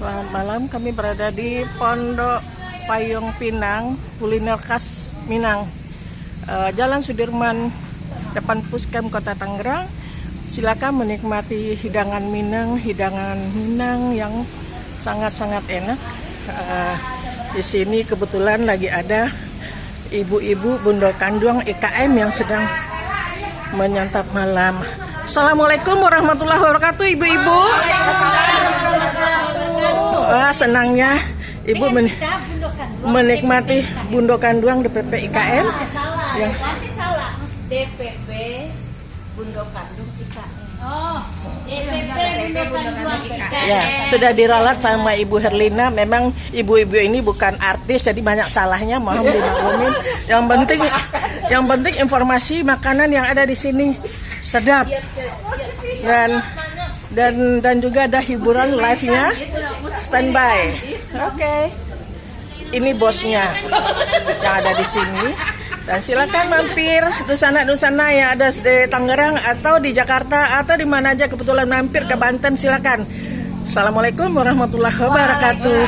Selamat malam, kami berada di Pondok Payung Pinang, kuliner khas Minang. Jalan Sudirman, depan Puskesmas Kota Tangerang. Silakan menikmati hidangan Minang yang sangat-sangat enak. Di sini kebetulan lagi ada ibu-ibu Bundo Kanduang IKM yang sedang menyantap malam. Assalamualaikum warahmatullahi wabarakatuh, ibu-ibu. Wah, senangnya ibu menikmati Bundo Kanduang DPP IKM. Yang salah. DPP Bundo Kanduang IKM. Oh, DPP Bundo Kanduang IKM. Ya, sudah diralat sama Ibu Herlina. Memang ibu-ibu ini bukan artis, jadi banyak salahnya, mohon dimaklumin. Yang penting informasi makanan yang ada di sini sedap. Dan juga ada hiburan live-nya, standby. Oke. Ini bosnya yang ada di sini. Dan silakan mampir dusana-dusana yang ada di Tangerang atau di Jakarta atau di mana aja kebetulan mampir ke Banten, silakan. Assalamualaikum warahmatullahi wabarakatuh.